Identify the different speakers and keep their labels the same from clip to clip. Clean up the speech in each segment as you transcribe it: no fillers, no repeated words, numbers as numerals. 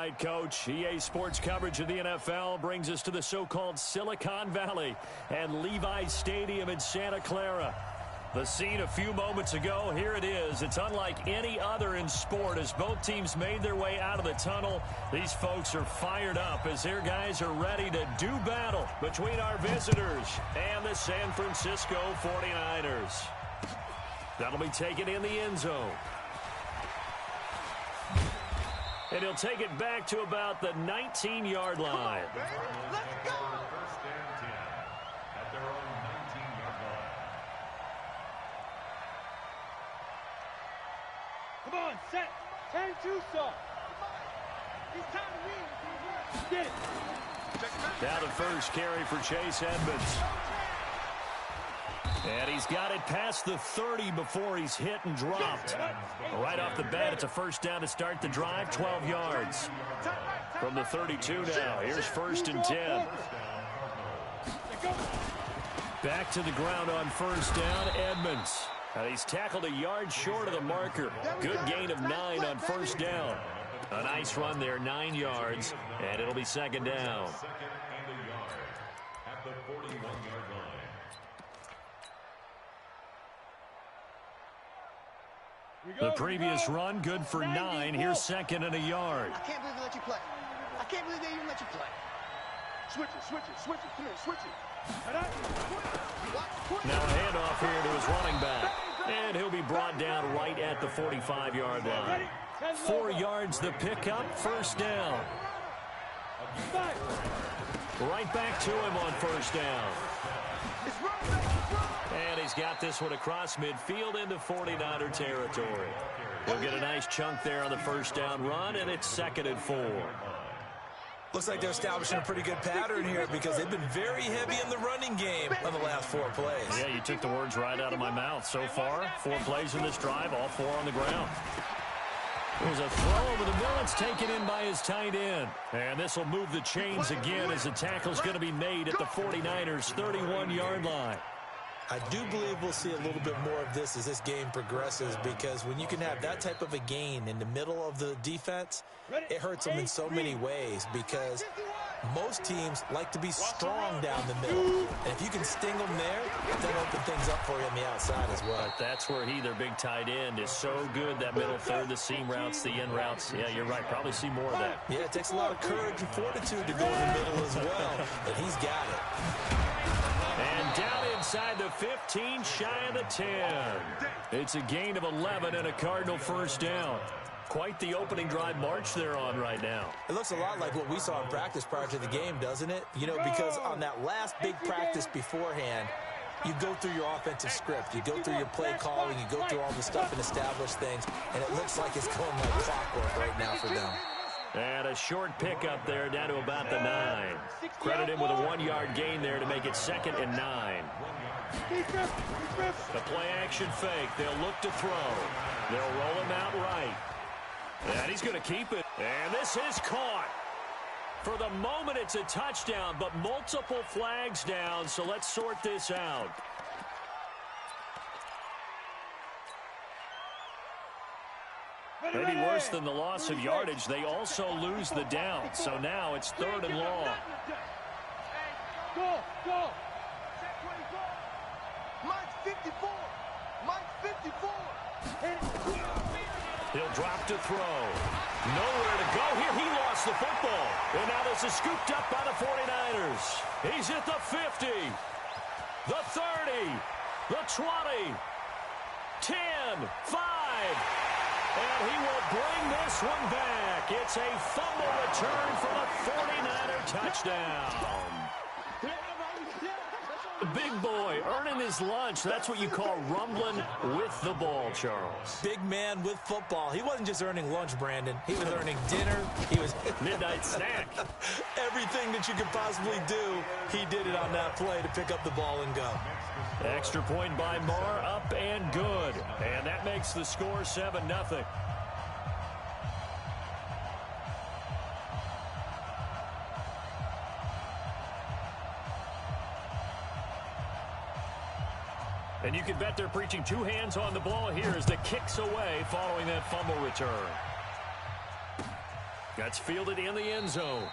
Speaker 1: right, Coach. EA Sports coverage of the NFL brings us to the so-called Silicon Valley and Levi's Stadium in Santa Clara. The scene a few moments ago, here it is. It's unlike any other in sport as both teams made their way out of the tunnel. These folks are fired up as their guys are ready to do battle between our visitors and the San Francisco 49ers. That'll be taken in the end zone. And he'll take it back to about the 19-yard line.
Speaker 2: Let's go!
Speaker 3: First and 10 at their own 19-yard line.
Speaker 2: Come on, set. 10-2 start. It's time to win. Get it.
Speaker 1: Now the first carry for Chase Edmonds. And he's got it past the 30 before he's hit and dropped. Right off the bat, it's a first down to start the drive, 12 yards. From the 32 now, here's first and 10. Back to the ground on first down, Edmonds. And he's tackled a yard short of the marker. Good gain of 9 on first down. A nice run there, 9 yards, and it'll be second down.
Speaker 3: Second and a yard at the 41-yard line.
Speaker 1: The previous run, good for 9. Here's second and a yard.
Speaker 2: I can't believe they let you play. I can't believe they even let you play. Switch it, switch it, switch it. Come here, switch it.
Speaker 1: Now a handoff here to his running back. And he'll be brought down right at the 45-yard line. 4 yards the pickup, first down. Right back to him on first down. And he's got this one across midfield into 49er territory. He'll get a nice chunk there on the first down run, and it's second and 4.
Speaker 4: Looks like they're establishing a pretty good pattern here because they've been very heavy in the running game on the last 4 plays.
Speaker 1: Yeah, you took the words right out of my mouth. So far, 4 plays in this drive, all 4 on the ground. There's a throw over the middle. It's taken in by his tight end. And this will move the chains again as the tackle's going to be made at the 49ers' 31-yard line.
Speaker 4: I do believe we'll see a little bit more of this as this game progresses because when you can have that type of a gain in the middle of the defense, it hurts them in so many ways because most teams like to be strong down the middle. And if you can sting them there, that'll open things up for you on the outside as well.
Speaker 1: But that's where their big tight end, is so good, that middle third, the seam routes, the in routes. Yeah, you're right. Probably see more of that.
Speaker 4: Yeah, it takes a lot of courage and fortitude to go in the middle as well. And he's got it.
Speaker 1: And down inside the 15, shy of the 10. It's a gain of 11 and a Cardinal first down. Quite the opening drive march they're on right now.
Speaker 4: It looks a lot like what we saw in practice prior to the game, doesn't it? You know, because on that last big practice beforehand, you go through your offensive script. You go through your play calling. You go through all the stuff and establish things. And it looks like it's going like clockwork right now for them.
Speaker 1: And a short pickup there down to about the 9. Credit him with a 1-yard gain there to make it second and 9. The play action fake. They'll look to throw. They'll roll him out right. And he's going to keep it. And this is caught. For the moment, it's a touchdown, but multiple flags down, so let's sort this out. Maybe worse than the loss of yardage, they also lose the down. So now it's third and long.
Speaker 2: Go, go. Mike's 54. Mike's 54.
Speaker 1: He'll drop to throw. Nowhere to go here. He lost the football. And now this is scooped up by the 49ers. He's at the 50, the 30, the 20, 10, 5. And he will bring this one back. It's a fumble return for the 49er touchdown. The big boy earning his lunch. That's what you call rumbling with the ball, Charles.
Speaker 4: Big man with football. He wasn't just earning lunch, Brandon. He was earning dinner. He was
Speaker 1: midnight snack.
Speaker 4: Everything that you could possibly do, he did it on that play to pick up the ball and go.
Speaker 1: Extra point by Marr, up and good. And that makes the score 7-0. And you can bet they're preaching 2 hands on the ball here as the kick's away following that fumble return. That's fielded in the end zone.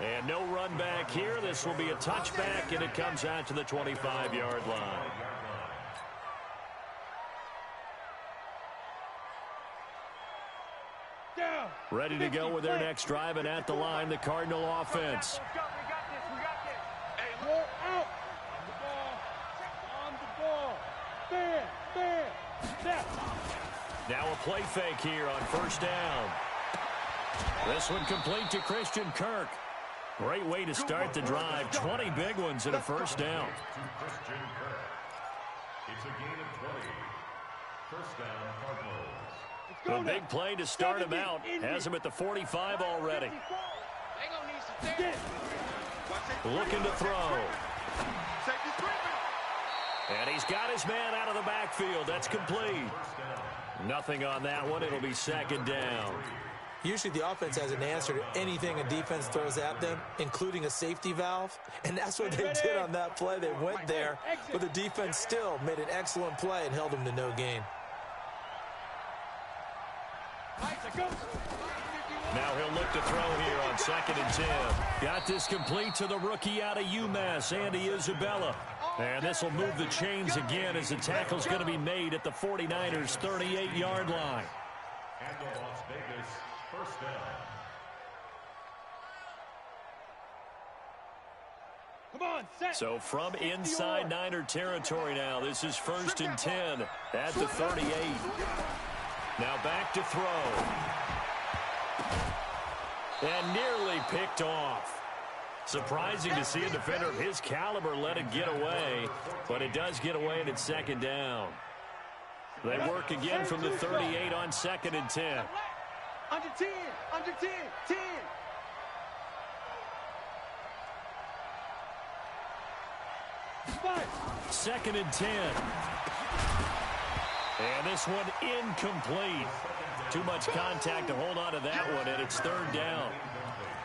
Speaker 1: And no run back here. This will be a touchback, and it comes out to the 25-yard line. Ready to go with their next drive, and at the line, the Cardinal offense.
Speaker 2: We got this. Hey, out. On the ball. Fair. Step.
Speaker 1: Now a play fake here on first down. This one complete to Christian Kirk. Great way to start the drive. 20 big ones and a first down.
Speaker 3: It's a gain of 20. First down, Cardinals.
Speaker 1: A big play to start him out. Has him at the 45 already. Looking to throw. And he's got his man out of the backfield. That's complete. Nothing on that one. It'll be second down.
Speaker 4: Usually the offense has an answer to anything a defense throws at them, including a safety valve. And that's what they did on that play. They went there, but the defense still made an excellent play and held them to no gain.
Speaker 1: Now he'll look to throw here on 2nd and 10. Got this complete to the rookie out of UMass, Andy Isabella. And this will move the chains again as the tackle's going to be made at the 49ers' 38-yard line.
Speaker 3: And the Las Vegas first down.
Speaker 2: Come on, set.
Speaker 1: So from inside Niner territory now, this is 1st and 10 at the 38. Now back to throw. And nearly picked off. Surprising to see a defender of his caliber let it get away, but it does get away and it's second down. They work again from the 38 on 2nd and 10.
Speaker 2: Under 10, 10.
Speaker 1: 2nd and 10. And this one incomplete. Too much contact to hold on to that one, and it's 3rd down.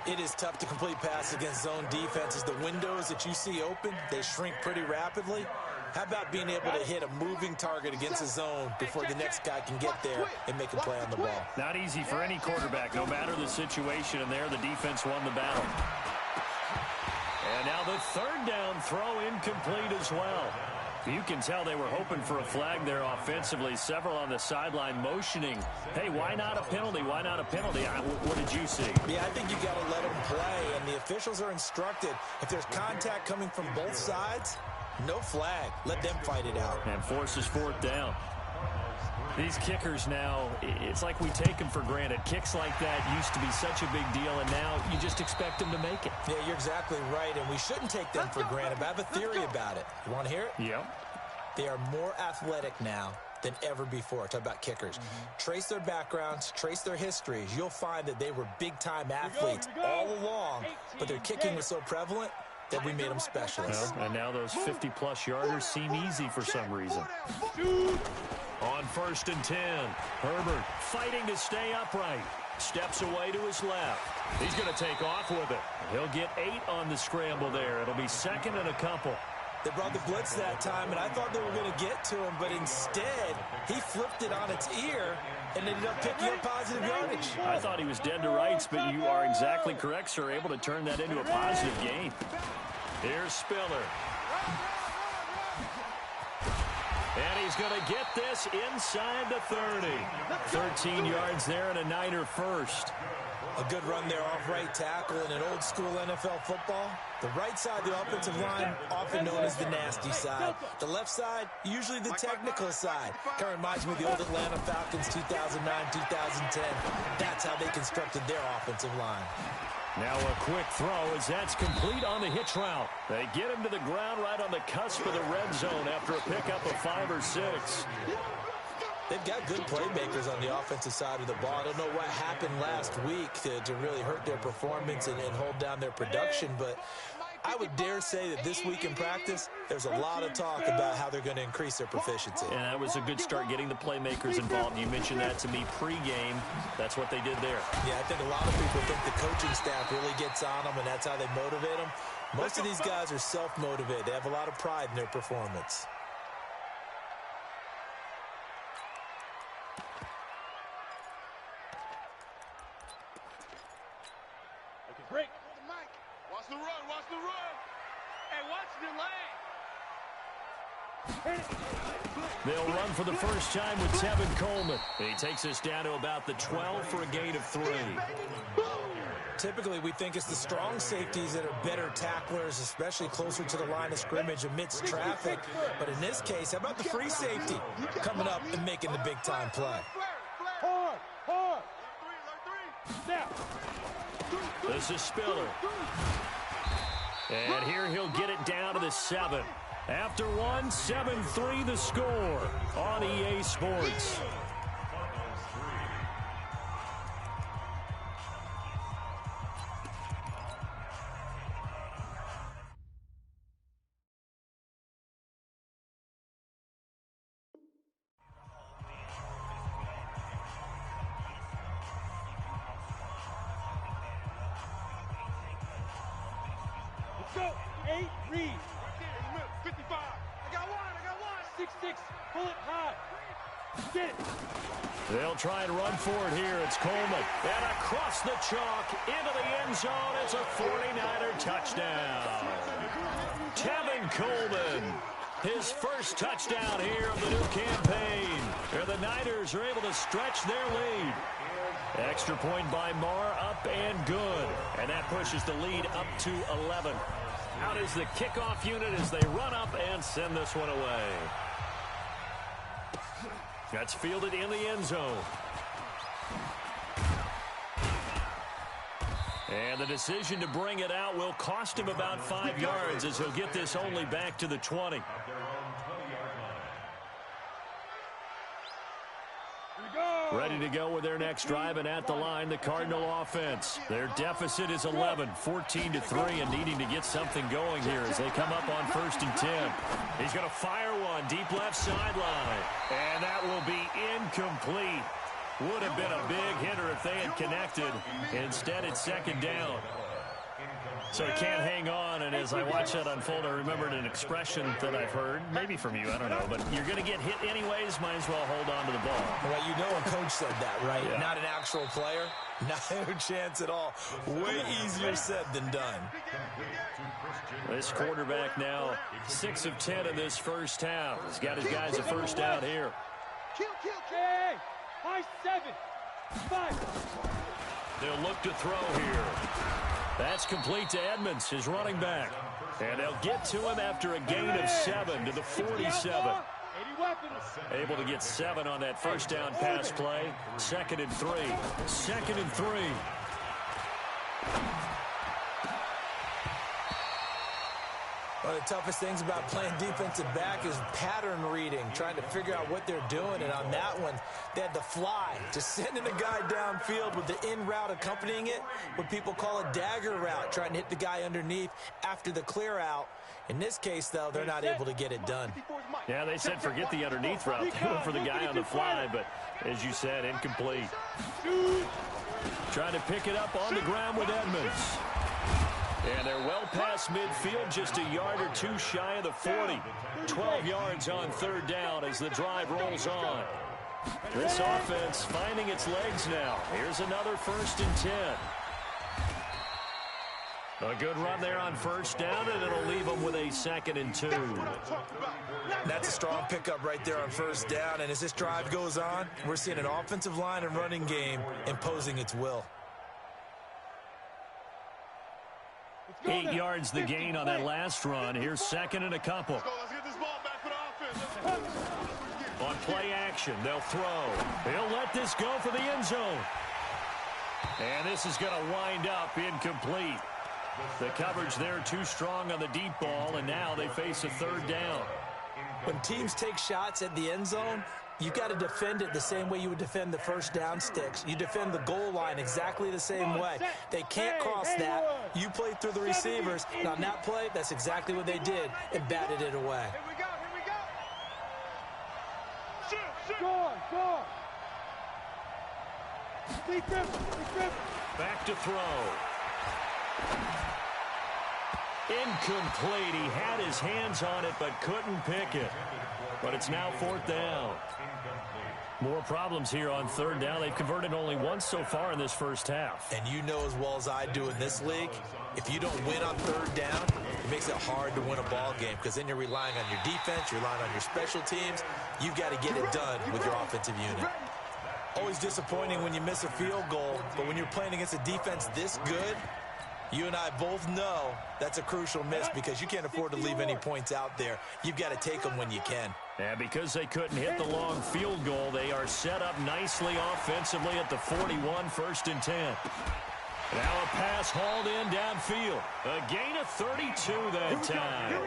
Speaker 4: It is tough to complete passes against zone defenses. The windows that you see open, they shrink pretty rapidly. How about being able to hit a moving target against a zone before the next guy can get there and make a play on the ball?
Speaker 1: Not easy for any quarterback, no matter the situation, and there the defense won the battle. And now the 3rd down throw incomplete as well. You can tell they were hoping for a flag there offensively. Several on the sideline motioning, hey, why not a penalty? Why not a penalty? What did you see?
Speaker 4: Yeah, I think you got to let them play, and the officials are instructed. If there's contact coming from both sides, no flag. Let them fight it out.
Speaker 1: And forces 4th down. These kickers now, it's like we take them for granted. Kicks like that used to be such a big deal, and now you just expect them to make it.
Speaker 4: Yeah, you're exactly right, and we shouldn't take them for granted, but I have a theory about it. You want to hear it?
Speaker 1: Yep.
Speaker 4: They are more athletic now than ever before. Talk about kickers. Trace their backgrounds, trace their histories. You'll find that they were big-time athletes all along, but their kicking was so prevalent that we made them specialists.
Speaker 1: Well, and now those 50-plus yarders seem easy for some reason. On 1st and 10, Herbert fighting to stay upright. Steps away to his left. He's going to take off with it. He'll get 8 on the scramble there. It'll be 2nd and a couple.
Speaker 4: They brought the blitz that time, and I thought they were going to get to him, but instead, he flipped it on its ear and ended up picking up positive yardage.
Speaker 1: I thought he was dead to rights, but you are exactly correct, sir. Able to turn that into a positive gain. Here's Spiller. And he's going to get this inside the 30. 13 yards there and a Niner first.
Speaker 4: A good run there off right tackle in an old-school NFL football. The right side of the offensive line, often known as the nasty side. The left side, usually the technical side. Kind of reminds me of the old Atlanta Falcons 2009-2010. That's how they constructed their offensive line.
Speaker 1: Now a quick throw as that's complete on the hitch route. They get him to the ground right on the cusp of the red zone after a pickup of 5 or 6.
Speaker 4: They've got good playmakers on the offensive side of the ball. I don't know what happened last week to really hurt their performance and hold down their production, but I would dare say that this week in practice, there's a lot of talk about how they're going to increase their proficiency.
Speaker 1: And that was a good start getting the playmakers involved. You mentioned that to me pregame. That's what they did there.
Speaker 4: Yeah, I think a lot of people think the coaching staff really gets on them, and that's how they motivate them. Most of these guys are self-motivated. They have a lot of pride in their performance.
Speaker 2: Watch the run. Watch the run. Hey, watch the lane.
Speaker 1: They'll run for the first time with Tevin Coleman. He takes us down to about the 12 for a gain of 3.
Speaker 4: Typically, we think it's the strong safeties that are better tacklers, especially closer to the line of scrimmage amidst traffic. But in this case, how about the free safety coming up and making the big-time play?
Speaker 2: Hard, hard. Now.
Speaker 1: This is Spiller. And here he'll get it down to the 7. After 1, 7-3 the score on EA Sports.
Speaker 2: Let's go. 8, read. 55. I got one. 6-6. Pull it high. Get it.
Speaker 1: They'll try and run for it here. It's Coleman. And across the chalk into the end zone. It's a 49er touchdown. Tevin Coleman. His first touchdown here of the new campaign. And the Niners are able to stretch their lead. Extra point by Marr, up and good. And that pushes the lead up to 11. Out is the kickoff unit as they run up and send this one away. That's fielded in the end zone. And the decision to bring it out will cost him about 5 yards as he'll get this only back to the 20. Ready to go with their next drive, and at the line, the Cardinal offense. Their deficit is 11, 14-3, and needing to get something going here as they come up on 1st and 10. He's going to fire one deep left sideline, and that will be incomplete. Would have been a big hitter if they had connected. Instead, it's 2nd down. So he can't hang on, and as I watch that unfold, I remembered an expression that I've heard, maybe from you, I don't know, but you're going to get hit anyways, might as well hold on to the ball.
Speaker 4: Well, you know a coach said that, right?
Speaker 1: Yeah.
Speaker 4: Not an actual player. No chance at all. Way easier said than done.
Speaker 1: This quarterback now 6 of 10 in this first half. He's got his guys a first down here.
Speaker 2: Kill. Hey, high 7. 5.
Speaker 1: They'll look to throw here. That's complete to Edmonds, his running back. And they'll get to him after a gain of 7 to the 47. Able to get 7 on that first down pass play. 2nd and 3. 2nd and 3.
Speaker 4: One of the toughest things about playing defensive back is pattern reading, trying to figure out what they're doing. And on that one, they had to fly, just sending a guy downfield with the in route accompanying it, what people call a dagger route, trying to hit the guy underneath after the clear out. In this case, though, they're not able to get it done.
Speaker 1: Yeah, they said forget the underneath route. They went for the guy on the fly, but as you said, incomplete. Trying to pick it up on the ground with Edmonds. And they're well past midfield, just a yard or 2 shy of the 40. 12 yards on 3rd down as the drive rolls on. This offense finding its legs now. Here's another 1st and 10. A good run there on 1st down, and it'll leave them with a 2nd and 2.
Speaker 4: That's a strong pickup right there on 1st down, and as this drive goes on, we're seeing an offensive line and running game imposing its will.
Speaker 1: 8 yards the gain on that last run. Here's 2nd and a couple.
Speaker 2: Let's get this ball back for the offense.
Speaker 1: On play action, they'll throw. He'll let this go for the end zone. And this is going to wind up incomplete. The coverage there too strong on the deep ball, and now they face a 3rd down.
Speaker 4: When teams take shots at the end zone, you've got to defend it the same way you would defend the 1st down sticks. You defend the goal line exactly the same way. They can't cross that. You play through the receivers. And on that play, that's exactly what they did and batted it away.
Speaker 2: Here we go. Shoot. Score.
Speaker 1: Back to throw. Incomplete. He had his hands on it but couldn't pick it. But it's now 4th down. More problems here on 3rd down. They've converted only once so far in this first half.
Speaker 4: And you know as well as I do in this league, if you don't win on 3rd down, it makes it hard to win a ball game because then you're relying on your defense, you're relying on your special teams. You've got to get it done with your offensive unit. Always disappointing when you miss a field goal, but when you're playing against a defense this good, you and I both know that's a crucial miss because you can't afford to leave any points out there. You've got to take them when you can.
Speaker 1: And because they couldn't hit the long field goal, they are set up nicely offensively at the 41, 1st and 10. Now a pass hauled in downfield. A gain of 32 that time.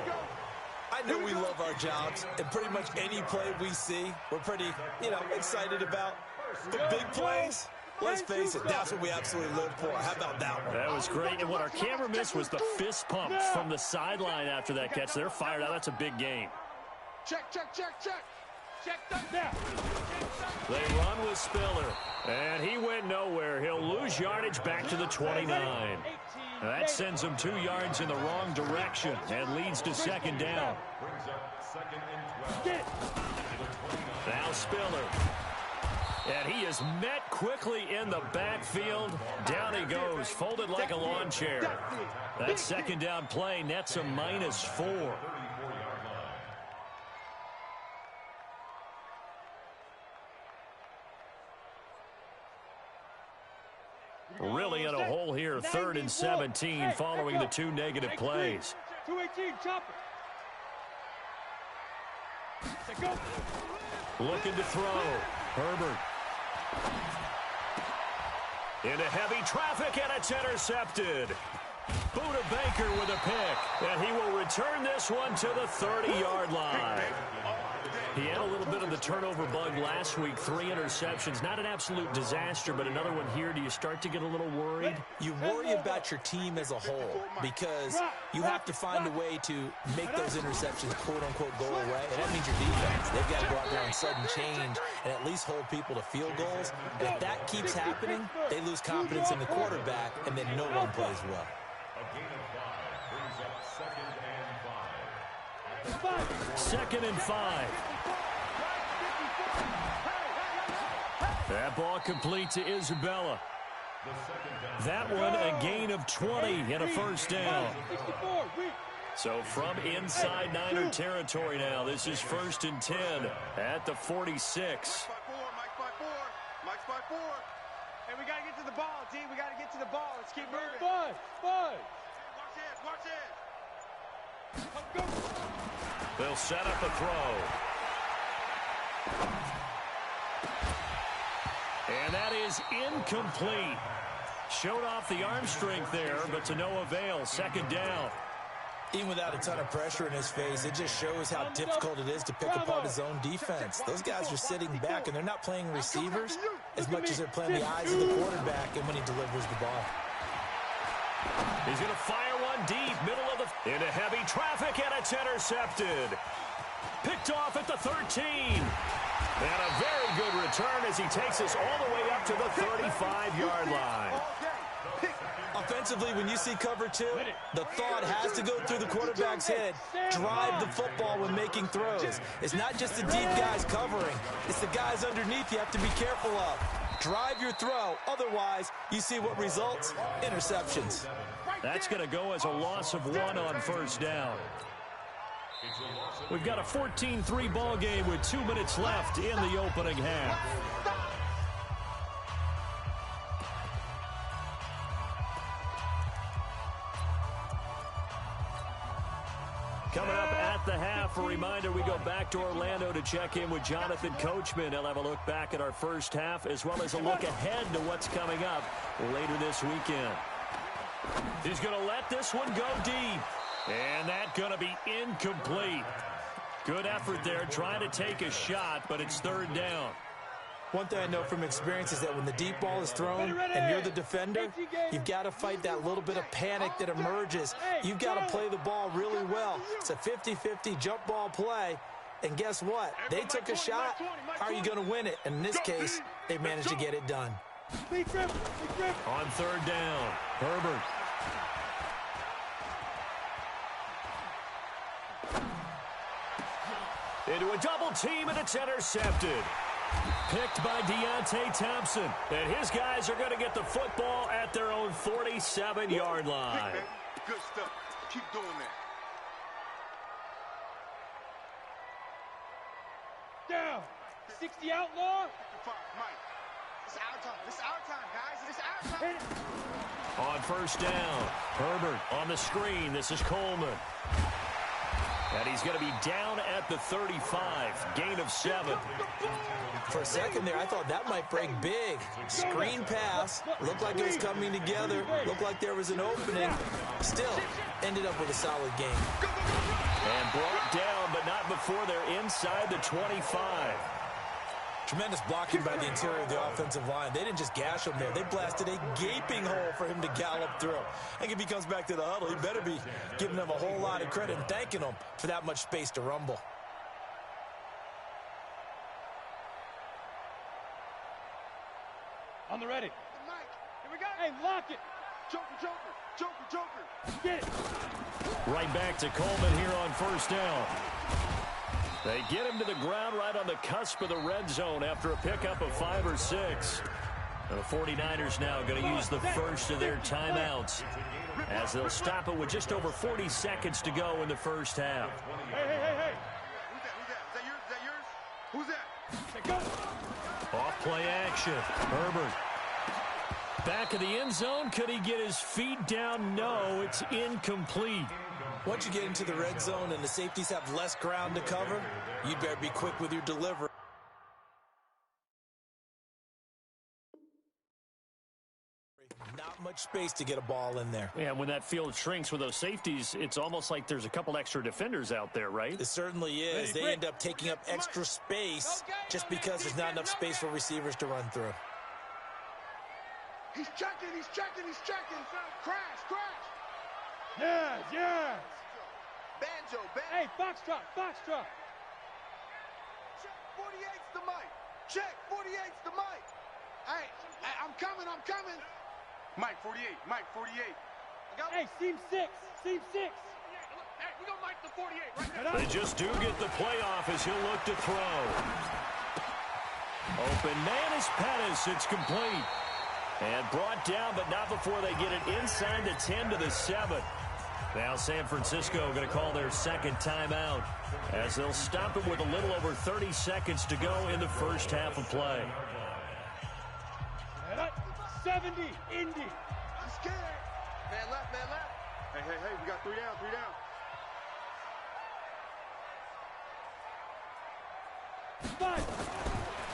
Speaker 4: I know we love our jobs, and pretty much any play we see, we're pretty, excited about. But big plays, let's face it, that's what we absolutely live for. How about that one?
Speaker 1: That was great, and what our camera missed was the fist pump from the sideline after that catch. They're fired out. That's a big game.
Speaker 2: Check, check, check, check. Check that down.
Speaker 1: They run with Spiller, and he went nowhere. He'll lose yardage back to the 29. That sends him 2 yards in the wrong direction and leads to 2nd down. Now Spiller. And he is met quickly in the backfield. Down he goes, folded like a lawn chair. That 2nd down play nets a -4. Really in a hole here, 3rd and 17 following the 2 negative plays.
Speaker 2: 218, chop it.
Speaker 1: Looking to throw. Herbert. Into heavy traffic, and it's intercepted. Buda Baker with a pick, and he will return this one to the 30-yard line. He had a little bit of the turnover bug last week, 3 interceptions. Not an absolute disaster, but another one here. Do you start to get a little worried?
Speaker 4: You worry about your team as a whole because you have to find a way to make those interceptions, quote-unquote, go away. And that means your defense. They've got to go out there and sudden change and at least hold people to field goals. And if that keeps happening, they lose confidence in the quarterback, and then no one plays well.
Speaker 3: A gain of 5 brings up 2nd and 5.
Speaker 1: 2nd and 5. That ball complete to Isabella. That one a gain of 20 and a 1st down. So from inside Niner territory now, this is 1st and 10 at the 46.
Speaker 2: Mike's by 4. Hey, we got to get to the ball, D. We got to get to the ball. Let's keep moving. 5. Watch it.
Speaker 1: They'll set up a throw. And that is incomplete. Showed off the arm strength there, but to no avail. 2nd down.
Speaker 4: Even without a ton of pressure in his face, it just shows how difficult it is to pick apart his own defense. Those guys are sitting back, and they're not playing receivers as much as they're playing the eyes of the quarterback and when he delivers the ball.
Speaker 1: He's going to fire one deep, middle of the... into heavy traffic, and it's intercepted. Picked off at the 13. And a very good return as he takes us all the way up to the 35-yard line.
Speaker 4: Offensively, when you see cover 2, the thought has to go through the quarterback's head. Drive the football when making throws. It's not just the deep guys covering. It's the guys underneath you have to be careful of. Drive your throw. Otherwise, you see what results? Interceptions.
Speaker 1: That's going to go as a loss of 1 on 1st down. We've got a 14-3 ball game with 2 minutes left in the opening half. Coming up at the half, a reminder, we go back to Orlando to check in with Jonathan Coachman. He'll have a look back at our first half as well as a look ahead to what's coming up later this weekend. He's going to let this one go deep. And that's going to be incomplete. Good effort there, trying to take a shot, but it's 3rd down.
Speaker 4: One thing I know from experience is that when the deep ball is thrown and you're the defender, you've got to fight that little bit of panic that emerges. You've got to play the ball really well. It's a 50-50 jump ball play. And guess what? They took a shot. How are you going to win it? And in this case, they managed to get it done.
Speaker 1: On 3rd down, Herbert. Into a double team, and it's intercepted. Picked by Deontay Thompson. And his guys are going to get the football at their own 47-yard line.
Speaker 5: Good stuff. Keep doing that.
Speaker 2: Down. 60 outlaw.
Speaker 5: 55, Mike. It's our time. It's our time, guys. It's our time.
Speaker 1: On first down, Herbert on the screen. This is Coleman. And he's going to be down at the 35. Gain of 7.
Speaker 4: For a second there, I thought that might break big. Screen pass. Looked like it was coming together. Looked like there was an opening. Still, ended up with a solid game.
Speaker 1: And brought down, but not before they're inside the 25.
Speaker 4: Tremendous blocking by the interior of the offensive line. They didn't just gash him there. They blasted a gaping hole for him to gallop through. I think if he comes back to the huddle, he better be giving them a whole lot of credit and thanking them for that much space to rumble.
Speaker 2: On the ready.
Speaker 5: Mike, here we go.
Speaker 2: Hey, lock it.
Speaker 5: Joker, Joker, Joker, Joker.
Speaker 2: Get it.
Speaker 1: Right back to Coleman here on first down. They get him to the ground right on the cusp of the red zone after a pickup of 5 or 6. The 49ers now going to use the first of their timeouts as they'll stop it with just over 40 seconds to go in the first half.
Speaker 2: Hey.
Speaker 5: Who's that?
Speaker 2: Go.
Speaker 1: Off play action. Herbert. Back of the end zone. Could he get his feet down? No, it's incomplete.
Speaker 4: Once you get into the red zone and the safeties have less ground to cover, you'd better be quick with your delivery. Not much space to get a ball in there.
Speaker 1: Yeah, when that field shrinks with those safeties, it's almost like there's a couple extra defenders out there, right?
Speaker 4: It certainly is. They end up taking up extra space just because there's not enough space for receivers to run through.
Speaker 5: He's checking. Crash.
Speaker 2: Yes.
Speaker 5: Banjo.
Speaker 2: Hey, Foxtrot.
Speaker 5: Check, 48's the mic. Check, 48's the mic. Hey, I'm coming. Mike, 48.
Speaker 2: Hey, seam 6.
Speaker 5: Hey, we gonna mic the 48 right now.
Speaker 1: They just do get the playoff as he'll look to throw. Open man is Pettis. It's complete. And brought down, but not before they get it inside the 10 to the 7. Now San Francisco going to call their second timeout as they'll stop it with a little over 30 seconds to go in the first half of play.
Speaker 2: 70, Indy.
Speaker 5: I'm scared. Man left. Hey, we got 3 down.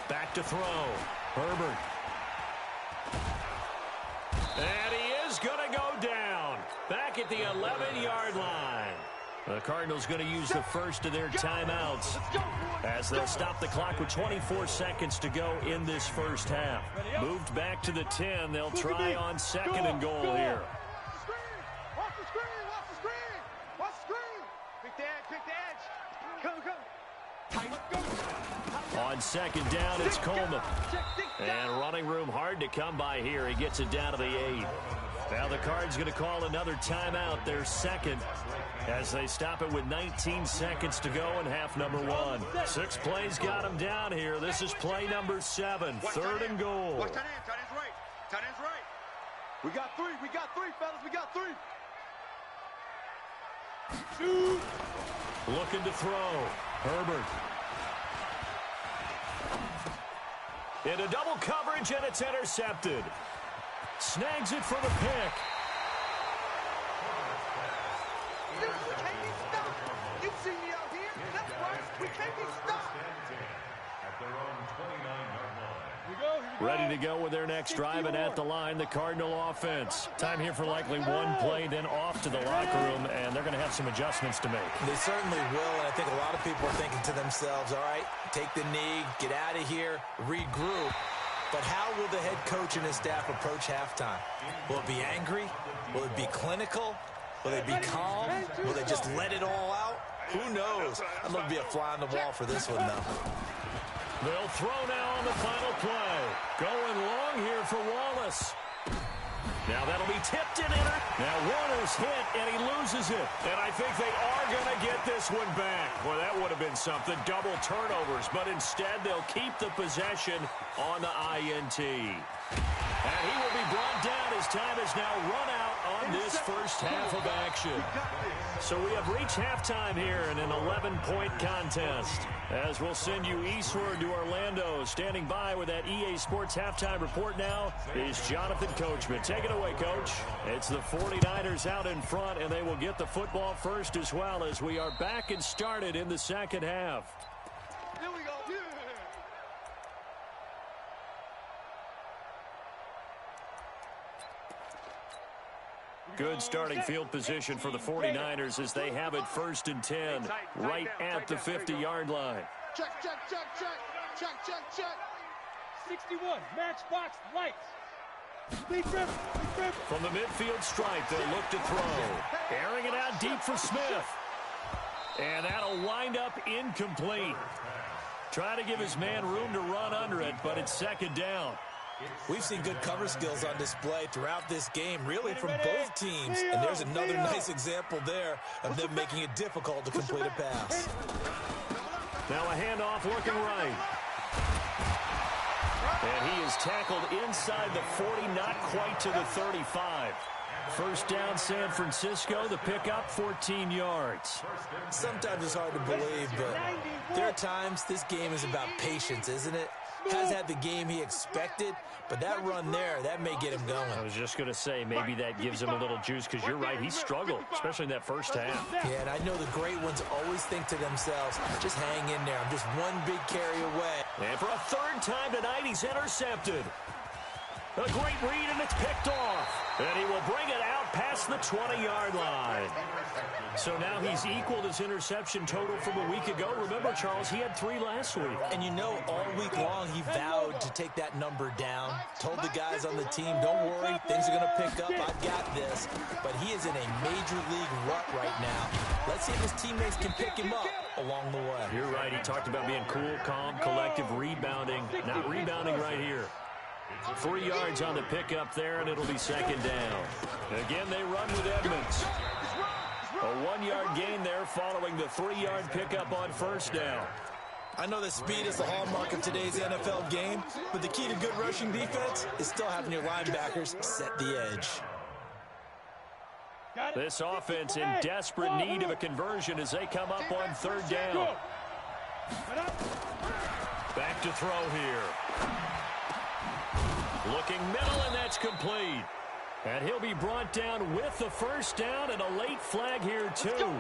Speaker 1: Back to throw. Herbert. And he is going to go down. Back at the 11-yard line. The Cardinals going to use the first of their timeouts as they'll stop the clock with 24 seconds to go in this first half. Moved back to the 10. They'll try on second and goal here.
Speaker 5: Watch the screen. Pick the edge. Come.
Speaker 1: On second down, it's Coleman. And running room hard to come by here. He gets it down to the 8. Now the Cards going to call another timeout, their second, as they stop it with 19 seconds to go in half number 1. 6 plays got him down here. This is play number 7, third and goal.
Speaker 5: Watch tight end. Tight end's right. We got 3, fellas. We got 3.
Speaker 2: Shoot.
Speaker 1: Looking to throw. Herbert. Into double coverage, and it's intercepted. Snags it for the pick.
Speaker 5: We can't be stopped. You see me out here. That's right. We can't be stopped.
Speaker 3: At their own 29-yard line.
Speaker 2: Here we go.
Speaker 1: Ready to go with their next drive, and at the line, the Cardinal offense. Time here for likely one play, then off to the locker room, and they're going to have some adjustments to make.
Speaker 4: They certainly will, and I think a lot of people are thinking to themselves, all right, take the knee, get out of here, regroup. But how will the head coach and his staff approach halftime? Will it be angry? Will it be clinical? Will they be calm? Will they just let it all out? Who knows? I'd love to be a fly on the wall for this one, though.
Speaker 1: They'll throw now on the final play. Going long here for Wallace. Now that'll be tipped and in. Now Warner's hit, and he loses it. And I think they are going to get this one back. Well, that would have been something. Double turnovers. But instead, they'll keep the possession on the INT. And he will be brought down. His time is now run out on this first half of action. So we have reached halftime here in an 11-point contest. As we'll send you eastward to Orlando. Standing by with that EA Sports halftime report now is Jonathan Coachman. Take it away, Coach. It's the 49ers out in front, and they will get the football first as well as we are back and started in the second half.
Speaker 5: Here we go.
Speaker 1: Good starting field position for the 49ers as they have it 1st and 10 right at the 50-yard line.
Speaker 5: Check, check, check, check. Check, check, check.
Speaker 2: 61, matchbox lights.
Speaker 1: From the midfield stripe, they'll look to throw. Airing it out deep for Smith. And that'll wind up incomplete. Trying to give his man room to run under it, but it's second down.
Speaker 4: We've seen good cover skills on display throughout this game, really from both teams. And there's another nice example there of them making it difficult to complete a pass.
Speaker 1: Now a handoff looking right. And he is tackled inside the 40, not quite to the 35. First down, San Francisco. The pickup, 14 yards.
Speaker 4: Sometimes it's hard to believe, but there are times this game is about patience, isn't it? Has had the game he expected, but that run there, that may get him going.
Speaker 1: I was just going to say, maybe that gives him a little juice, because you're right, he struggled, especially in that first half.
Speaker 4: Yeah, and I know the great ones always think to themselves, just hang in there. I'm just one big carry away.
Speaker 1: And for a third time tonight, he's intercepted. A great read, and it's picked off. And he will bring it out past the 20-yard line. So now he's equaled his interception total from a week ago. Remember, Charles, he had 3 last week.
Speaker 4: And you know, all week long, he vowed to take that number down. Told the guys on the team, don't worry, things are going to pick up. I've got this. But he is in a major league rut right now. Let's see if his teammates can pick him up along the way.
Speaker 1: You're right. He talked about being cool, calm, collective, rebounding. Not rebounding right here. 3 yards on the pickup there, and it'll be second down. Again, they run with Edmonds. A 1-yard gain there following the 3-yard pickup on first down.
Speaker 4: I know that speed is the hallmark of today's NFL game, but the key to good rushing defense is still having your linebackers set the edge.
Speaker 1: This offense in desperate need of a conversion as they come up on third down. Back to throw here. Looking middle, and that's complete. And he'll be brought down with the first down and a late flag here, too.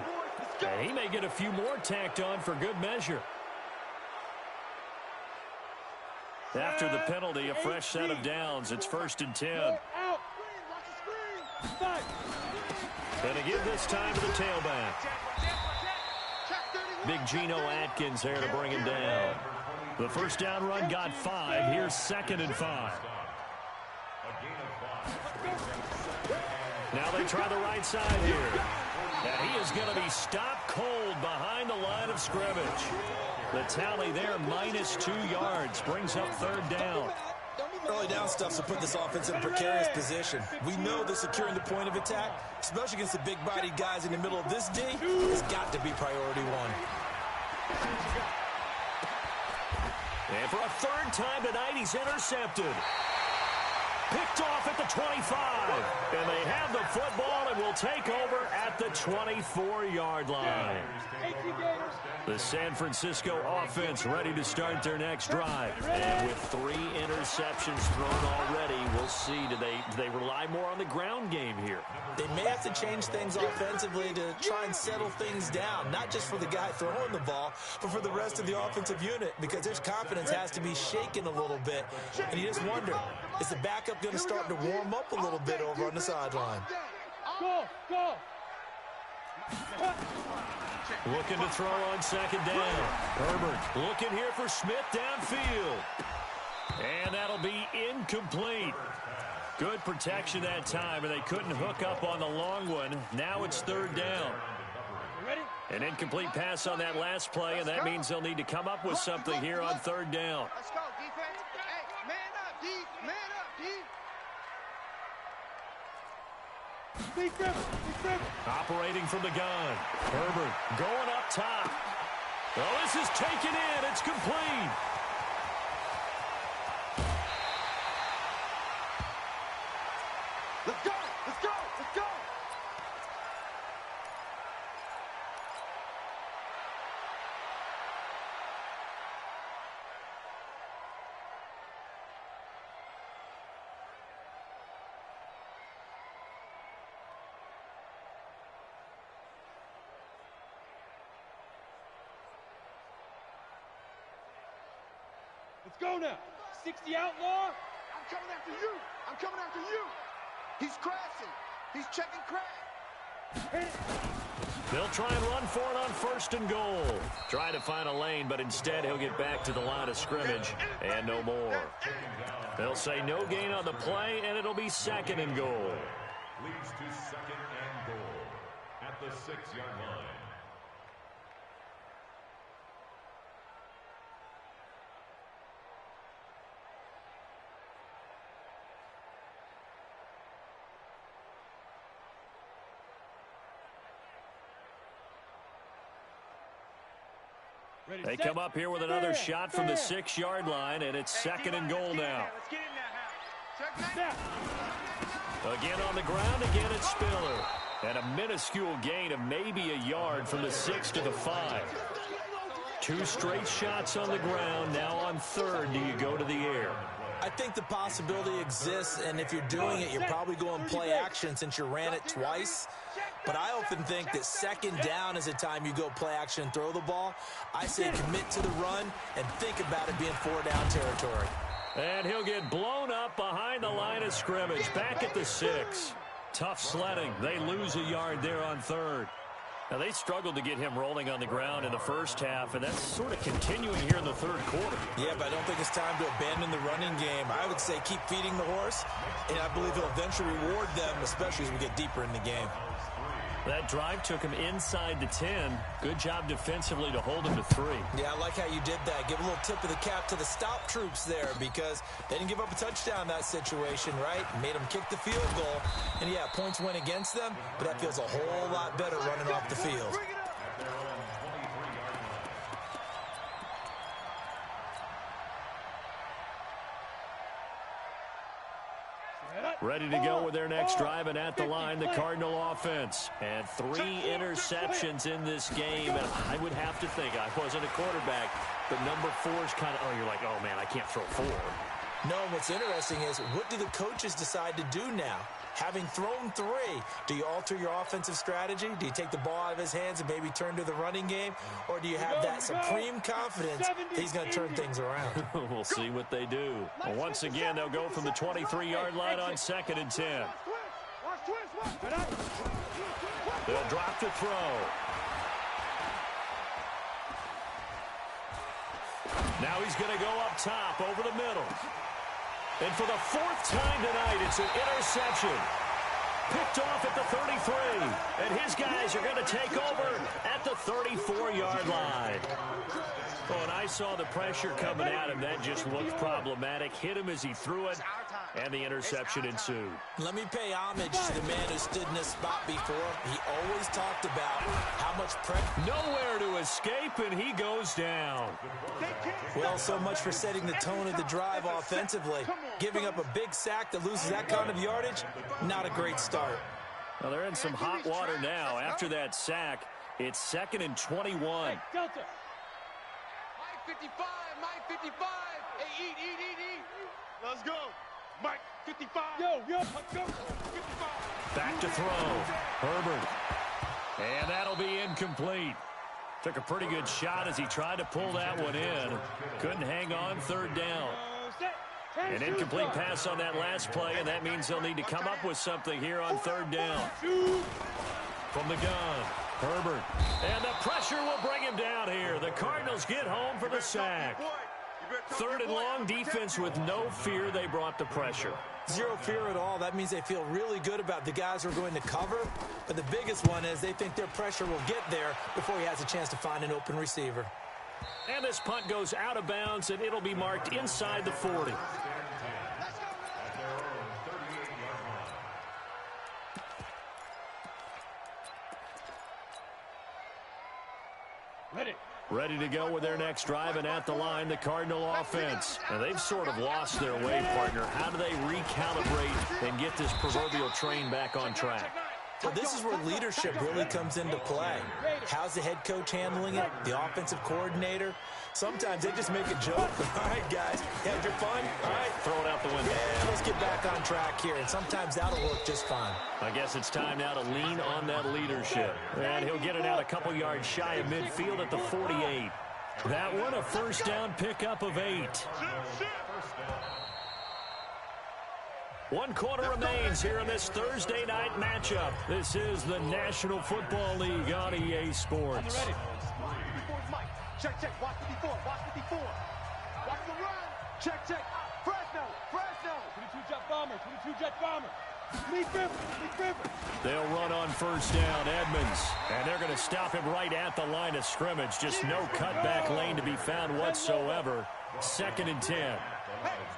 Speaker 1: And he may get a few more tacked on for good measure. After the penalty, a fresh set of downs. It's 1st and 10. And again this time to the tailback. Big Geno Atkins there to bring him down. The first down run got 5. Here's 2nd and 5. Now they try the right side here. And he is going to be stopped cold behind the line of scrimmage. The tally there, -2 yards, brings up third down.
Speaker 4: Early down stuff to put this offense in a precarious position. We know that securing the point of attack, especially against the big-bodied guys in the middle of this D, has got to be priority 1.
Speaker 1: And for a third time tonight, he's intercepted. Picked off at the 25. And they have the football and will take over at the 24-yard line. The San Francisco offense ready to start their next drive. And with 3 interceptions thrown already, we'll see. Do they rely more on the ground game here?
Speaker 4: They may have to change things offensively to try and settle things down, not just for the guy throwing the ball, but for the rest of the offensive unit, because their confidence has to be shaken a little bit. And you just wonder, is the backup going to start to warm up a little bit over on the sideline?
Speaker 2: Go!
Speaker 1: Looking to throw on second down. Herbert looking here for Smith downfield. And that'll be incomplete. Good protection that time, and they couldn't hook up on the long one. Now it's third down. An incomplete pass on that last play, and that means they'll need to come up with something here on third down.
Speaker 5: Let's go, defense. Hey, man up, D. Man up, D.
Speaker 1: Operating from the gun. Herbert going up top. Well, this is taken in. It's complete.
Speaker 5: Let's go! Let's go! Let's go!
Speaker 2: Let's go now. 60 outlaw.
Speaker 5: I'm coming after you. I'm coming after you. He's crashing. He's checking crash.
Speaker 1: They'll try and run for it on 1st and goal. Try to find a lane, but instead he'll get back to the line of scrimmage and no more. They'll say no gain on the play, and it'll be 2nd and goal.
Speaker 3: Leads to 2nd and goal at the 6-yard line.
Speaker 1: They come up here with another shot from the 6-yard line, and it's 2nd and goal now. Again on the ground, again it's Spiller. And a minuscule gain of maybe a yard from the 6 to the 5. 2 straight shots on the ground. Now on 3rd, do you go to the air?
Speaker 4: I think the possibility exists, and if you're doing it, you're probably going play action since you ran it twice. But I often think that 2nd down is the time you go play action and throw the ball. I say commit to the run and think about it being 4-down territory.
Speaker 1: And he'll get blown up behind the line of scrimmage, back at the 6. Tough sledding. They lose a yard there on 3rd. Now, they struggled to get him rolling on the ground in the first half, and that's sort of continuing here in the 3rd quarter.
Speaker 4: Yeah, but I don't think it's time to abandon the running game. I would say keep feeding the horse, and I believe he'll eventually reward them, especially as we get deeper in the game.
Speaker 1: That drive took him inside the 10. Good job defensively to hold him to 3.
Speaker 4: Yeah, I like how you did that. Give a little tip of the cap to the stop troops there because they didn't give up a touchdown in that situation, right? Made them kick the field goal. And, yeah, points went against them, but that feels a whole lot better running off the field.
Speaker 1: Ready to go with their next drive, and at the line, the Cardinal offense. And 3 interceptions in this game. And I would have to think, I wasn't a quarterback, but number 4 is kind of, oh, you're like, oh, man, I can't throw 4.
Speaker 4: No, what's interesting is what do the coaches decide to do now? Having thrown 3, do you alter your offensive strategy? Do you take the ball out of his hands and maybe turn to the running game? Or do you have that supreme confidence that he's going to turn things around?
Speaker 1: We'll see what they do. Well, once again, they'll go from the 23-yard line on 2nd and 10. They'll drop the throw. Now he's going to go up top over the middle. And for the 4th time tonight, it's an interception. Picked off at the 33. And his guys are going to take over at the 34-yard line. Oh, and I saw the pressure coming at him. That just looked problematic. Hit him as he threw it, and the interception ensued.
Speaker 4: Let me pay homage to the man who stood in this spot before. He always talked about how much pressure.
Speaker 1: Nowhere to escape, and he goes down.
Speaker 4: Well, so much for setting the tone of the drive offensively. Giving up a big sack that loses that kind of yardage, not a great start.
Speaker 1: Well, they're in some hot water now. After that sack, it's 2nd and 21.
Speaker 2: Hey, Delta.
Speaker 5: Mike 55, Mike 55. Hey, eat. Let's go. Mike 55.
Speaker 2: Yo, let's go.
Speaker 5: 55.
Speaker 1: Back to throw. Herbert. And that'll be incomplete. Took a pretty good shot as he tried to pull that one in. Couldn't hang on 3rd down. An incomplete pass on that last play, and that means they'll need to come up with something here on 3rd down. From the gun, Herbert. And the pressure will bring him down here. The Cardinals get home for the sack. 3rd and long, defense with no fear. They brought the pressure.
Speaker 4: Zero fear at all. That means they feel really good about the guys who are going to cover. But the biggest one is they think their pressure will get there before he has a chance to find an open receiver.
Speaker 1: And this punt goes out of bounds, and it'll be marked inside the 40. Ready to go with their next drive, and at the line, the Cardinal offense. And they've sort of lost their way, partner. How do they recalibrate and get this proverbial train back on track?
Speaker 4: Well, this is where leadership really comes into play. How's the head coach handling it? The offensive coordinator? Sometimes they just make a joke. All right, guys, had your fun? All right.
Speaker 1: Throw it out the window.
Speaker 4: Yeah, let's get back on track here, and sometimes that'll work just fine.
Speaker 1: I guess it's time now to lean on that leadership. And he'll get it out a couple yards shy of midfield at the 48. That one, a first down pickup of 8. 1 quarter remains here in this Thursday night matchup. This is the National Football League on EA Sports.
Speaker 2: Ready.
Speaker 5: Check, check. Watch the before. Watch the before. Watch the run. Check, check. Fresno.
Speaker 2: 22 jet bomber. 22 jet bomber. Lead River.
Speaker 1: They'll run on first down, Edmonds. And they're going to stop him right at the line of scrimmage. Just no cutback lane to be found whatsoever. 2nd and 10.
Speaker 5: Hey,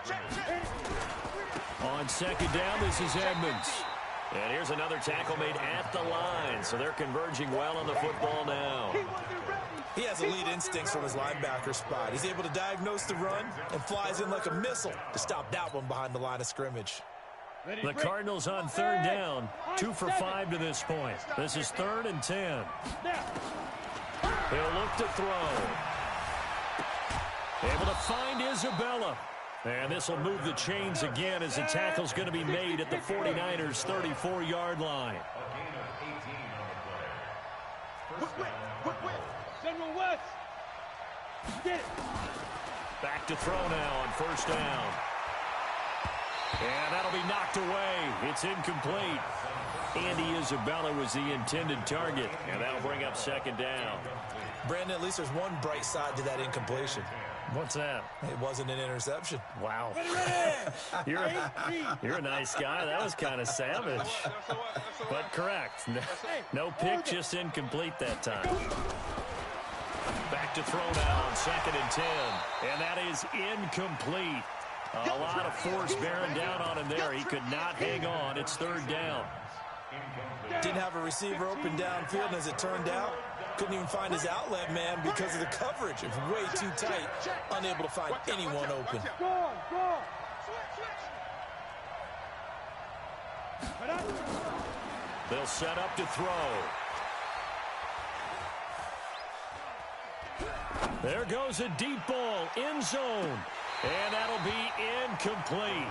Speaker 5: check, check.
Speaker 1: On 2nd down, this is Edmonds. And here's another tackle made at the line. So they're converging well on the football now.
Speaker 4: He has elite instincts from his linebacker spot. He's able to diagnose the run and flies in like a missile to stop that one behind the line of scrimmage.
Speaker 1: The Cardinals on 3rd down, 2 for 5 to this point. This is 3rd and 10. He'll look to throw. Able to find Isabella. And this will move the chains again as the tackle's going to be made at the 49ers' 34-yard line.
Speaker 2: General West. Get it.
Speaker 1: Back to throw now on first down. And that'll be knocked away. It's incomplete. Andy Isabella was the intended target, and that'll bring up 2nd down.
Speaker 4: Brandon, at least there's one bright side to that incompletion.
Speaker 1: What's that?
Speaker 4: It wasn't an interception.
Speaker 1: Wow. You're a nice guy. That was kind of savage. But correct. No pick, just incomplete that time. Back to throw now on 2nd and 10. And that is incomplete. A lot of force bearing down on him there. He could not hang on. It's 3rd down.
Speaker 4: Didn't have a receiver open downfield, and as it turned out, couldn't even find his outlet man because of the coverage. It was way too tight, unable to find anyone open.
Speaker 2: Go.
Speaker 1: They'll set up to throw. There goes a deep ball, end zone. And that'll be incomplete.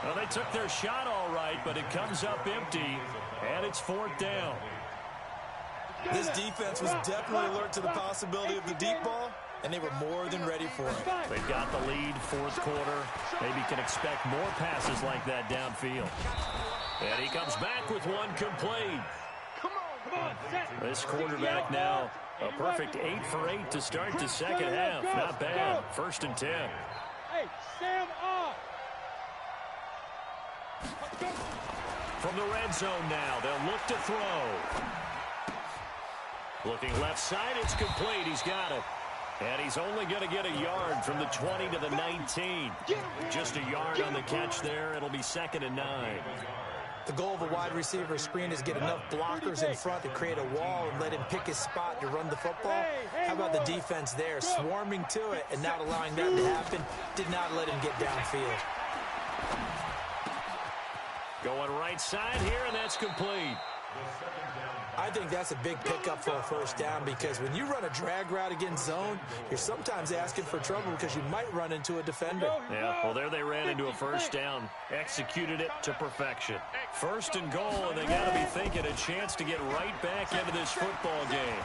Speaker 1: Well, they took their shot all right, but it comes up empty, and it's 4th down.
Speaker 4: This defense was definitely alert to the possibility of the deep ball, and they were more than ready for it.
Speaker 1: They've got the lead, 4th quarter. Maybe can expect more passes like that downfield. And he comes back with one complete.
Speaker 2: Come on, set.
Speaker 1: This quarterback now, a perfect 8 for 8 to start the 2nd half. Not bad. 1st and 10.
Speaker 2: Hey, Sam off.
Speaker 1: From the red zone now, they'll look to throw. Looking left side, it's complete. He's got it. And he's only going to get a yard from the 20 to the 19. Just a yard on the catch there. It'll be 2nd and 9.
Speaker 4: The goal of a wide receiver screen is get enough blockers in front to create a wall and let him pick his spot to run the football. How about the defense there, swarming to it and not allowing that to happen? Did not let him get downfield.
Speaker 1: Going right side here, and that's complete.
Speaker 4: I think that's a big pickup for a first down because when you run a drag route against zone, you're sometimes asking for trouble because you might run into a defender.
Speaker 1: Yeah, well, there they ran into a first down. Executed it to perfection. 1st and goal, and they got to be thinking a chance to get right back into this football game.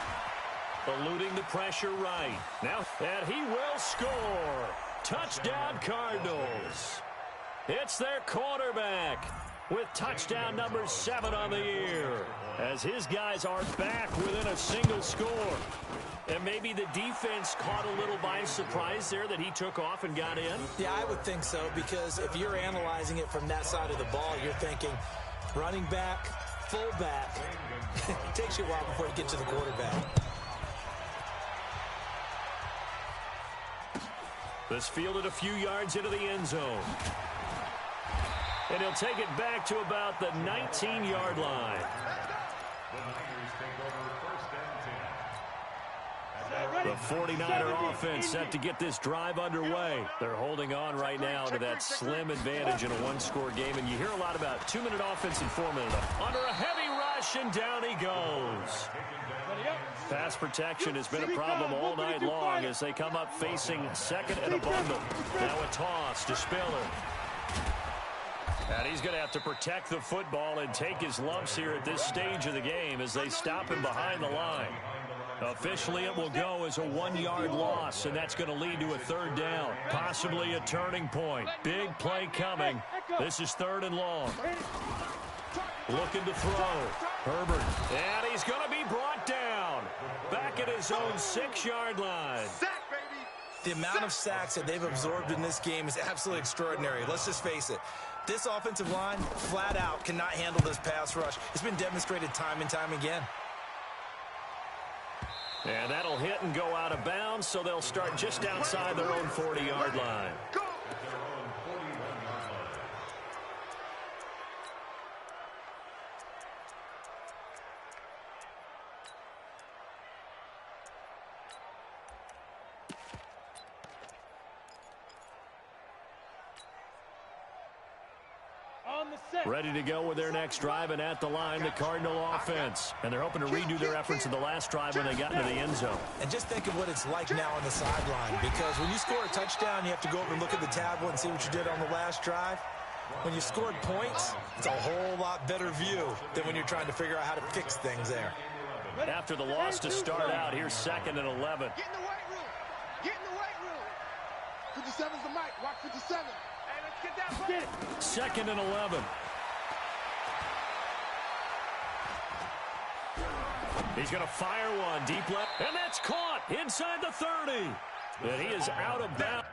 Speaker 1: Eluding the pressure right. Now, and he will score. Touchdown, Cardinals. It's their quarterback with touchdown number 7 on the year, as his guys are back within a single score. And maybe the defense caught a little by surprise there that he took off and got in?
Speaker 4: Yeah, I would think so, because if you're analyzing it from that side of the ball, you're thinking running back, fullback. It takes you a while before you get to the quarterback.
Speaker 1: This fielded a few yards into the end zone. And he'll take it back to about the 19-yard line. The 49er offense set to get this drive underway. They're holding on right now to that slim advantage in a one-score game, and you hear a lot about 2-minute offense and 4-minute. Under a heavy rush, and down he goes. Pass protection has been a problem all night long as they come up facing second and a bundle. Now a toss to Spiller. And he's going to have to protect the football and take his lumps here at this stage of the game as they stop him behind the line. Officially, it will go as a 1-yard loss, and that's going to lead to a third down, possibly a turning point. Big play coming. This is 3rd and long. Looking to throw. Herbert. And he's going to be brought down. Back at his own 6-yard line.
Speaker 4: The amount of sacks that they've absorbed in this game is absolutely extraordinary. Let's just face it. This offensive line, flat out, cannot handle this pass rush. It's been demonstrated time and time again.
Speaker 1: And that'll hit and go out of bounds, so they'll start just outside their own 40-yard line. Ready to go with their next drive, and at the line, the Cardinal offense. And they're hoping to redo their efforts in the last drive when they got into the end zone.
Speaker 4: And just think of what it's like now on the sideline, because when you score a touchdown, you have to go over and look at the tablet and see what you did on the last drive. When you scored points, it's a whole lot better view than when you're trying to figure out how to fix things there.
Speaker 1: After the loss to start out, here's 2nd and 11.
Speaker 5: Get in the weight room. Get in the weight room. 57's the mic. Watch 57. Hey, let's get that ball.
Speaker 1: 2nd and 11. He's going to fire one deep left, and that's caught inside the 30. And he is out of bounds.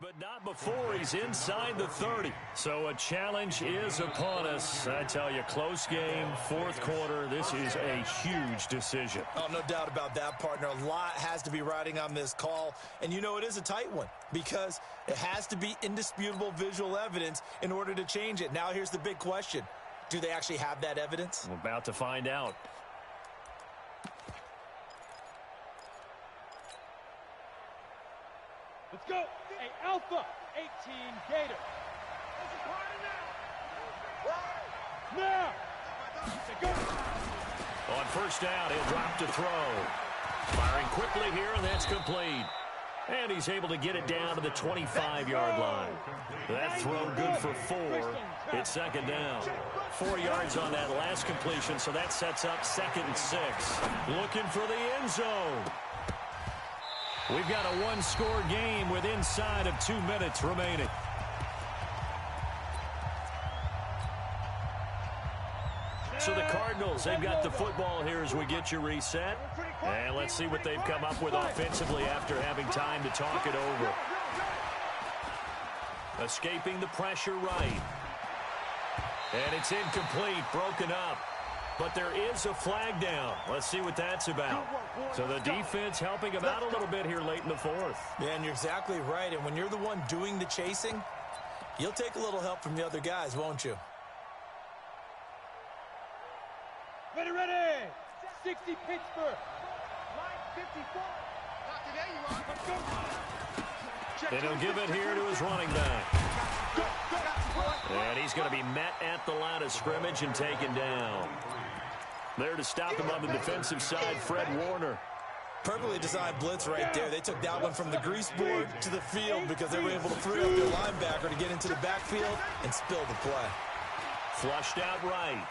Speaker 1: But not before he's inside the 30. So a challenge is upon us. I tell you, close game, 4th quarter. This is a huge decision.
Speaker 4: Oh, no doubt about that, partner. A lot has to be riding on this call. And you know it is a tight one because it has to be indisputable visual evidence in order to change it. Now here's the big question. Do they actually have that evidence?
Speaker 1: We're about to find out.
Speaker 2: Let's go. Hey, Alpha, 18 Gator. Now. Go.
Speaker 1: On 1st down, he'll drop to throw. Firing quickly here, and that's complete. And he's able to get it down to the 25-yard line. That throw good for 4. It's 2nd down. 4 yards on that last completion, so that sets up 2nd and 6. Looking for the end zone. We've got a one-score game with inside of 2 minutes remaining. So the Cardinals, they've got the football here as we get you reset. And let's see what they've come up with offensively after having time to talk it over. Escaping the pressure right. And it's incomplete, broken up. But there is a flag down. Let's see what that's about. So the defense helping him out a little bit here late in the 4th.
Speaker 4: Yeah, and you're exactly right. And when you're the one doing the chasing, you'll take a little help from the other guys, won't you?
Speaker 2: Ready, ready. 60 Pittsburgh. Line 54.
Speaker 5: There you are.
Speaker 2: Let's go.
Speaker 1: And he'll give it here to his running back. And he's going to be met at the line of scrimmage and taken down. There to stop him on the defensive side, Fred Warner.
Speaker 4: Perfectly designed blitz right there. They took that one from the grease board to the field because they were able to free up their linebacker to get into the backfield and spill the play.
Speaker 1: Flushed out right.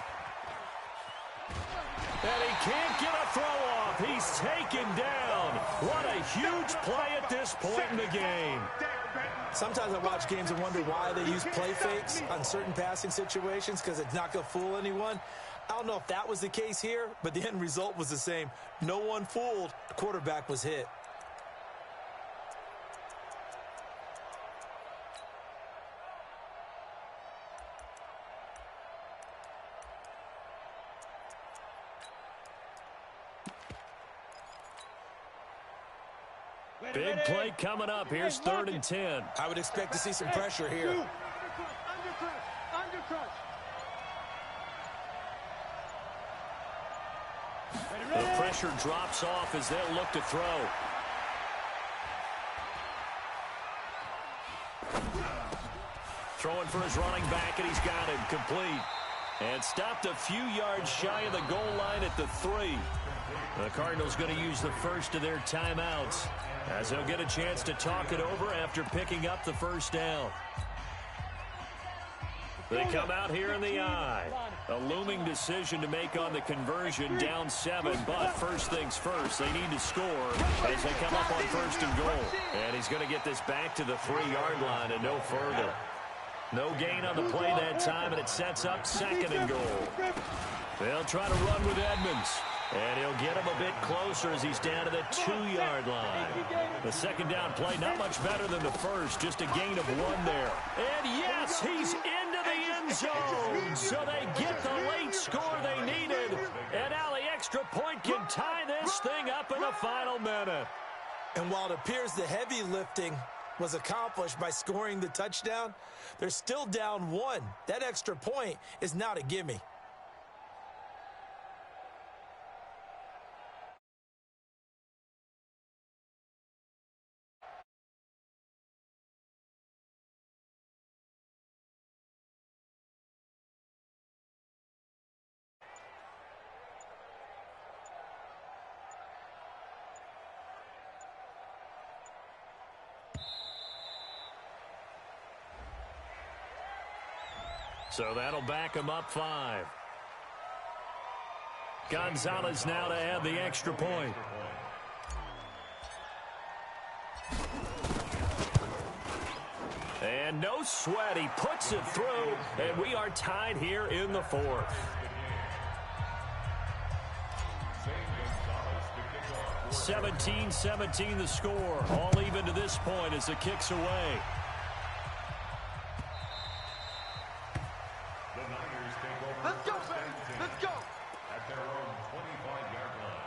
Speaker 1: And he can't get a throw off. He's taken down. What a huge play at this point in the game.
Speaker 4: Sometimes I watch games and wonder why they use play fakes on certain passing situations because it's not going to fool anyone. I don't know if that was the case here, but the end result was the same. No one fooled. The quarterback was hit.
Speaker 1: Big play coming up. Here's 3rd and 10.
Speaker 4: I would expect to see some pressure here.
Speaker 2: Undercrush.
Speaker 1: pressure drops off as they'll look to throw. Throwing for his running back, and he's got him complete. And stopped a few yards shy of the goal line at the 3. The Cardinals going to use the first of their timeouts as they'll get a chance to talk it over after picking up the first down. They come out here in the eye. A looming decision to make on the conversion, down 7, but first things first, they need to score as they come up on first and goal. And he's going to get this back to the 3-yard line and no further. No gain on the play that time, and it sets up second and goal. They'll try to run with Edmonds. And he'll get him a bit closer as he's down to the 2-yard line. The second down play, not much better than the first, just a gain of 1 there. And yes, he's into the end zone. So they get the late score they needed. And now the extra point can tie this thing up in the final minute.
Speaker 4: And while it appears the heavy lifting was accomplished by scoring the touchdown, they're still down 1. That extra point is not a gimme.
Speaker 1: So that'll back him up 5. Gonzalez now to add the extra point. And no sweat, he puts it through, and we are tied here in the 4th. Gonzalez 17-17 the score, all even to this point as the kick's away.
Speaker 5: Let's go, baby. Let's go.
Speaker 3: At their own 25-yard line.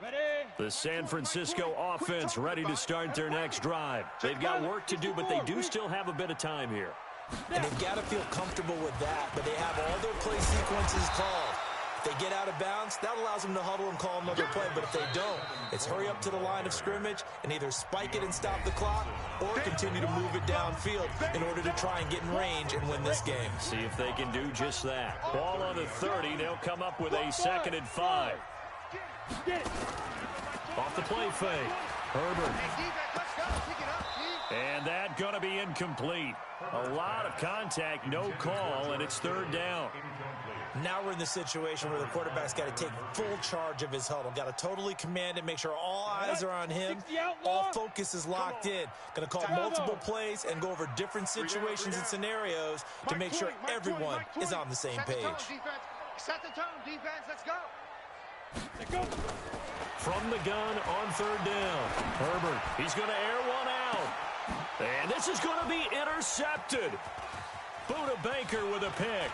Speaker 2: Ready?
Speaker 1: The San Francisco offense ready to start their next drive. They've got work to do, but they do still have a bit of time here.
Speaker 4: And they've got to feel comfortable with that, but they have all their play sequences called. If they get out of bounds, that allows them to huddle and call another play. But if they don't, it's hurry up to the line of scrimmage and either spike it and stop the clock or continue to move it downfield in order to try and get in range and win this game.
Speaker 1: See if they can do just that. Ball on the 30. They'll come up with a 2nd and 5. Off the play fake. Herbert. And that going to be incomplete. A lot of contact, no call, and it's 3rd down.
Speaker 4: Now we're in the situation where the quarterback's got to take full charge of his huddle. Got to totally command it, make sure all eyes are on him. All focus is locked in. Going to call multiple plays and go over different situations and scenarios to make sure everyone is on the same page.
Speaker 5: Set the tone, defense. Let's go.
Speaker 1: From the gun on 3rd down. Herbert, he's going to air one out. And this is going to be intercepted. Buda Baker with a pick.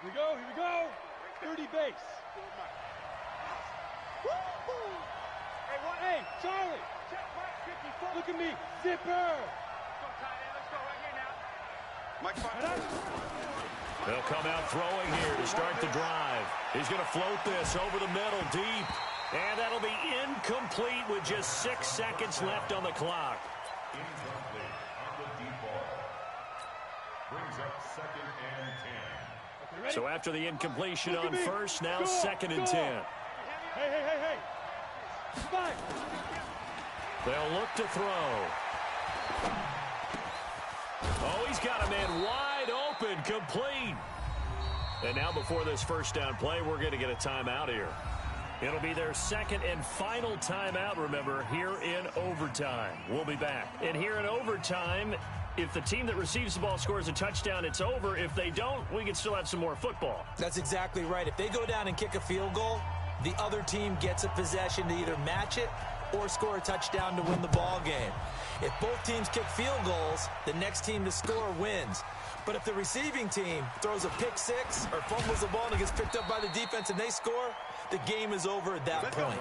Speaker 2: Here we go. 30 base. Hey, Charlie. Look at me. Zipper.
Speaker 1: They'll come out throwing here to start the drive. He's going to float this over the middle deep. And that'll be incomplete with just 6 seconds left on the clock.
Speaker 3: Incomplete on the deep ball. Brings up 2nd and 10.
Speaker 1: So after the incompletion on first, now 2nd and 10.
Speaker 2: Hey. Spike.
Speaker 1: They'll look to throw. Oh, he's got a man wide open, complete. And now before this first down play, we're going to get a timeout here. It'll be their 2nd and final timeout, remember, here in overtime. We'll be back. And here in overtime, if the team that receives the ball scores a touchdown, it's over. If they don't, we can still have some more football.
Speaker 4: That's exactly right. If they go down and kick a field goal, the other team gets a possession to either match it or score a touchdown to win the ball game. If both teams kick field goals, the next team to score wins. But if the receiving team throws a pick six or fumbles the ball and it gets picked up by the defense and they score, the game is over at that point.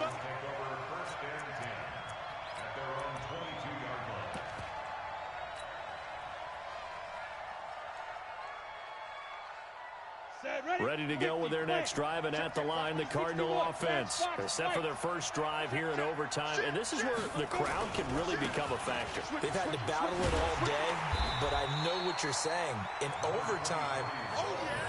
Speaker 1: Ready to go with their next drive, and at the line, the Cardinal offense. They're set for their first drive here in overtime, and this is where the crowd can really become a factor.
Speaker 4: They've had to battle it all day, but I know what you're saying. In overtime,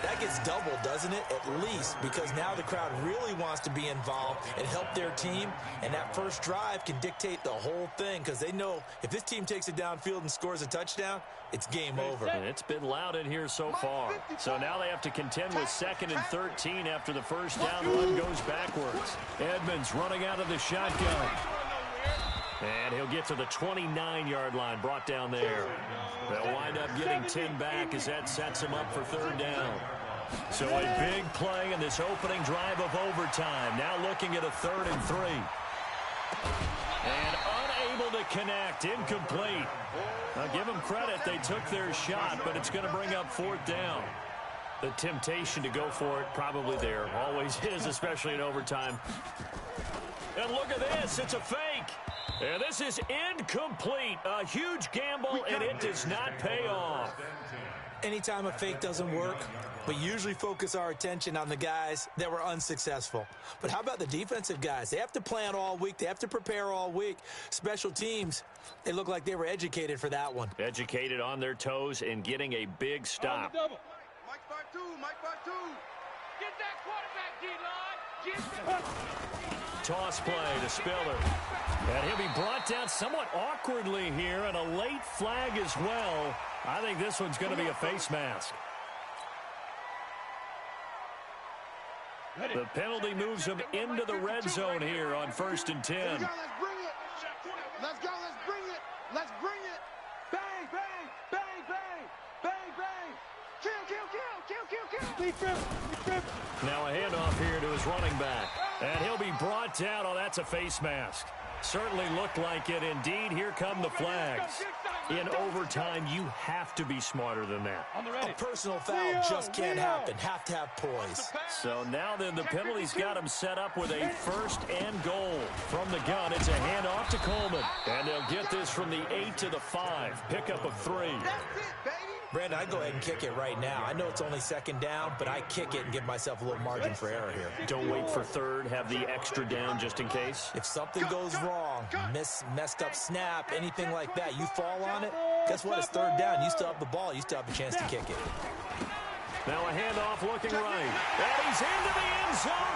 Speaker 4: that gets doubled, doesn't it? At least, because now the crowd really wants to be involved and help their team, and that first drive can dictate the whole thing because they know if this team takes it downfield and scores a touchdown, it's game over.
Speaker 1: And it's been loud in here so far. So now they have to contend with 2nd and 13 after the first down run goes backwards. Edmonds running out of the shotgun. And he'll get to the 29-yard line, brought down there. They'll wind up getting 10 back as that sets him up for 3rd down. So a big play in this opening drive of overtime. Now looking at a 3rd and 3. And unable to connect, incomplete. Now give them credit, they took their shot, but it's going to bring up 4th down. The temptation to go for it probably there. Always is, especially in overtime. And look at this, it's a fake. And this is incomplete. A huge gamble, and it does not pay off.
Speaker 4: Anytime a fake doesn't work, we usually focus our attention on the guys that were unsuccessful. But how about the defensive guys? They have to plan all week. They have to prepare all week. Special teams, they look like they were educated for that one.
Speaker 1: Educated on their toes and getting a big stop.
Speaker 5: Mike 5-2, Mike 5-2.
Speaker 2: Get that quarterback, D-line. Get
Speaker 1: Toss play to Spiller. And he'll be brought down somewhat awkwardly here, and a late flag as well. I think this one's going to be a face mask. The penalty moves him into the red zone here on 1st and 10.
Speaker 5: Let's bring it. Let's go, let's bring it. Let's bring it. Bang, bang, bang, bang, bang, bang. Kill, kill, kill, kill, kill, kill.
Speaker 1: Now a handoff here to his running back. And he'll be brought down. Oh, that's a face mask. Certainly looked like it. Indeed, here come the flags. In overtime, you have to be smarter than that.
Speaker 4: A personal foul just can't happen. Have to have poise.
Speaker 1: So now then the penalty's got him set up with a 1st and goal. From the gun, it's a handoff to Coleman. And they'll get this from the 8 to the 5. Pickup of 3.
Speaker 5: That's it, baby.
Speaker 4: Brandon, I go ahead and kick it right now. I know it's only 2nd down, but I kick it and give myself a little margin for error here.
Speaker 1: Don't wait for 3rd. Have the extra down just in case.
Speaker 4: If something goes wrong, messed up snap, anything like that, you fall on it, guess what? It's 3rd down. You still have the ball. You still have a chance to kick it.
Speaker 1: Now a handoff looking right. And he's into the end zone.